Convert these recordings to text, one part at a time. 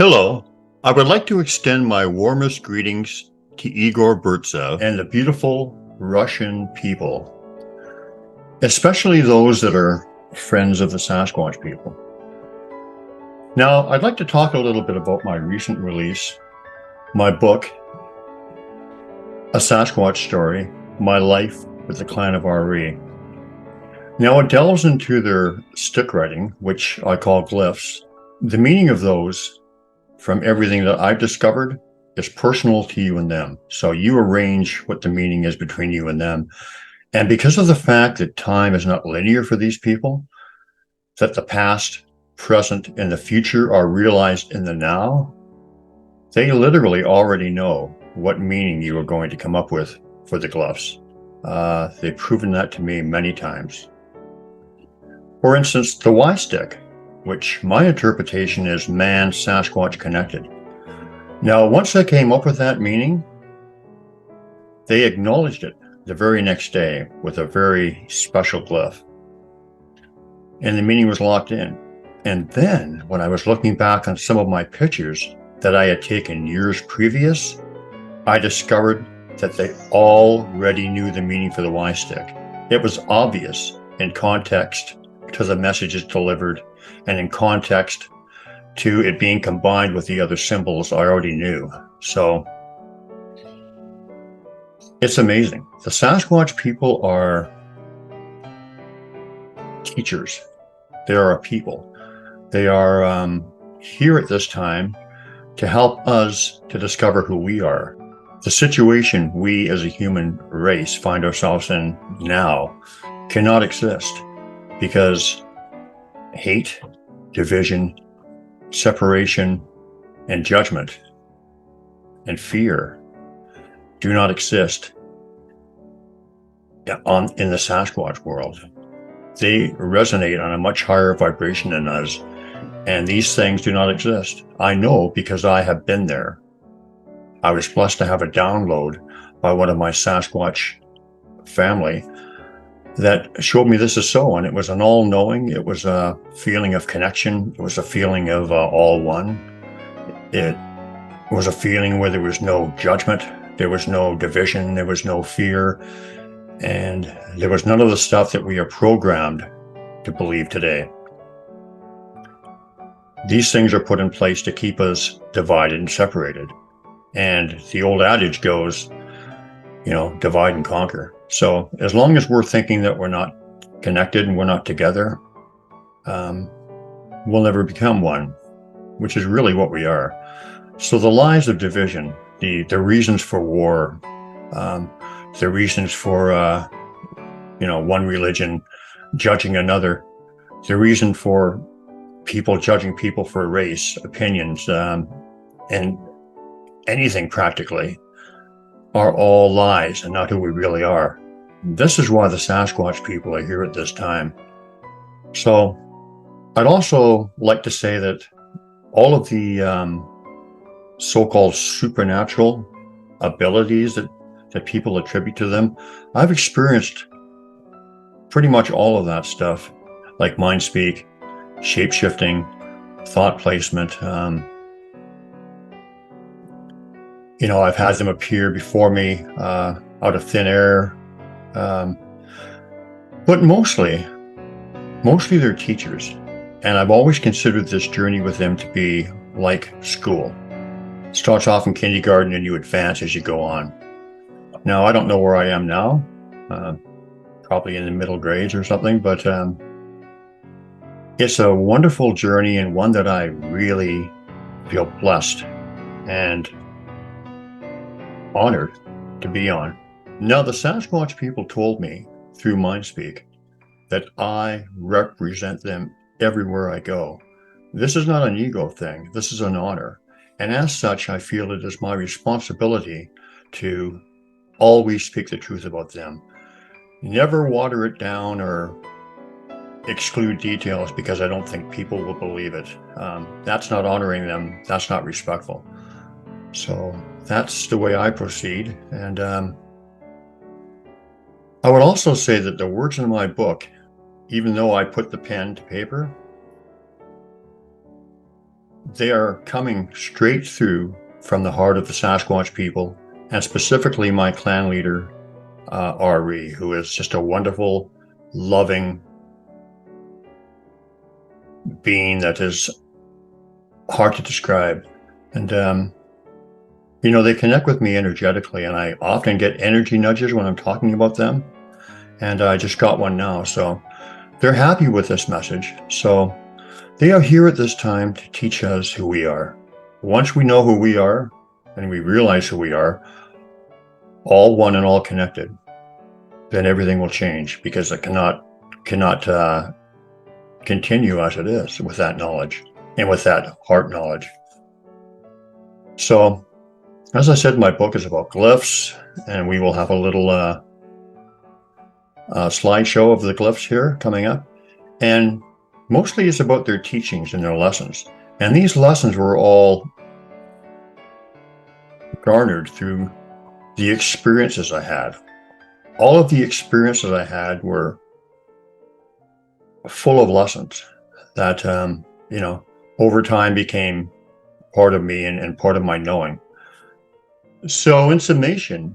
Hello. I would like to extend my warmest greetings to Igor Burtzev and the beautiful Russian people, especially those that are friends of the Sasquatch people. Now, I'd like to talk a little bit about my recent release, my book, A Sasquatch Story, My Life with the Clan of RE. Now, it delves into their stick writing, which I call glyphs. The meaning of those, from everything that I've discovered, is personal to you and them. So you arrange what the meaning is between you and them. And because of the fact that time is not linear for these people, that the past, present, and the future are realized in the now, they literally already know what meaning you are going to come up with for the glyphs. They've proven that to me many times. For instance, the Y stick, which my interpretation is man Sasquatch connected. Now, once I came up with that meaning, they acknowledged it the very next day with a very special glyph. And the meaning was locked in. And then when I was looking back on some of my pictures that I had taken years previous, I discovered that they already knew the meaning for the Y stick. It was obvious in context to the messages delivered and in context to it being combined with the other symbols I already knew. So it's amazing. The Sasquatch people are teachers. They are a people. They are here at this time to help us to discover who we are. The situation we as a human race find ourselves in now cannot exist because hate, division, separation, and judgment and fear do not exist in the Sasquatch world. They resonate on a much higher vibration than us, and these things do not exist. I know because I have been there. I was blessed to have a download by one of my Sasquatch family that showed me this is so, and it was an all-knowing. It was a feeling of connection. It was a feeling of all one. It was a feeling where there was no judgment, there was no division, there was no fear, and there was none of the stuff that we are programmed to believe today. These things are put in place to keep us divided and separated. And the old adage goes, divide and conquer. So as long as we're thinking that we're not connected and we're not together, we'll never become one, which is really what we are. So the lies of division, the reasons for war, the reasons for, one religion judging another, the reason for people judging people for race, opinions, and anything practically, are all lies and not who we really are. This is why the Sasquatch people are here at this time. So I'd also like to say that all of the so-called supernatural abilities that people attribute to them, I've experienced pretty much all of that stuff, like mind speak, shape-shifting, thought placement. I've had them appear before me out of thin air. But mostly they're teachers. And I've always considered this journey with them to be like school. It starts off in kindergarten and you advance as you go on. Now, I don't know where I am now, probably in the middle grades or something, but it's a wonderful journey and one that I really feel blessed and honored to be on. Now, the Sasquatch people told me through Mindspeak that I represent them everywhere I go. This is not an ego thing. This is an honor. And as such, I feel it is my responsibility to always speak the truth about them. Never water it down or exclude details because I don't think people will believe it. That's not honoring them. That's not respectful. So that's the way I proceed. And I would also say that the words in my book, even though I put the pen to paper, they are coming straight through from the heart of the Sasquatch people, and specifically my clan leader, Ari, who is just a wonderful, loving being that is hard to describe. And, they connect with me energetically, and I often get energy nudges when I'm talking about them. And I just got one now. So they're happy with this message. So they are here at this time to teach us who we are. Once we know who we are and we realize who we are, all one and all connected, then everything will change, because it cannot continue as it is with that knowledge and with that heart knowledge. So, as I said, my book is about glyphs, and we will have a little slideshow of the glyphs here coming up. And mostly it's about their teachings and their lessons. And these lessons were all garnered through the experiences I had. All of the experiences I had were full of lessons that, over time became part of me and part of my knowing. So in summation,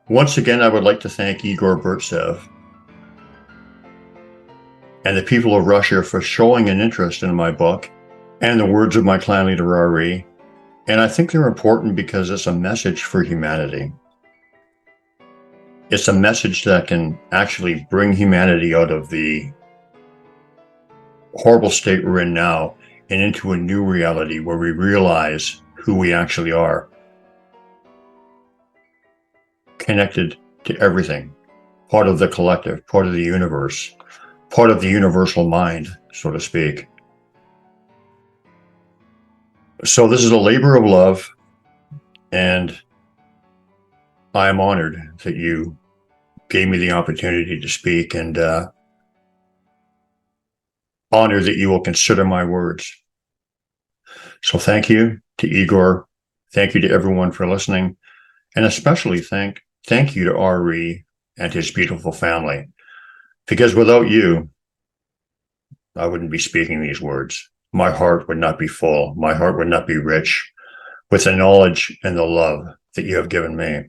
once again, I would like to thank Igor Burtzev and the people of Russia for showing an interest in my book and the words of my clan leader, Ari. And I think they're important because it's a message for humanity. It's a message that can actually bring humanity out of the horrible state we're in now and into a new reality where we realize who we actually are, connected to everything, part of the collective, part of the universe, part of the universal mind, so to speak. So this is a labor of love, and I am honored that you gave me the opportunity to speak, and honored that you will consider my words. So thank you to Igor. Thank you to everyone for listening, and especially thank you to Ari and his beautiful family, because without you, I wouldn't be speaking these words. My heart would not be full. My heart would not be rich with the knowledge and the love that you have given me.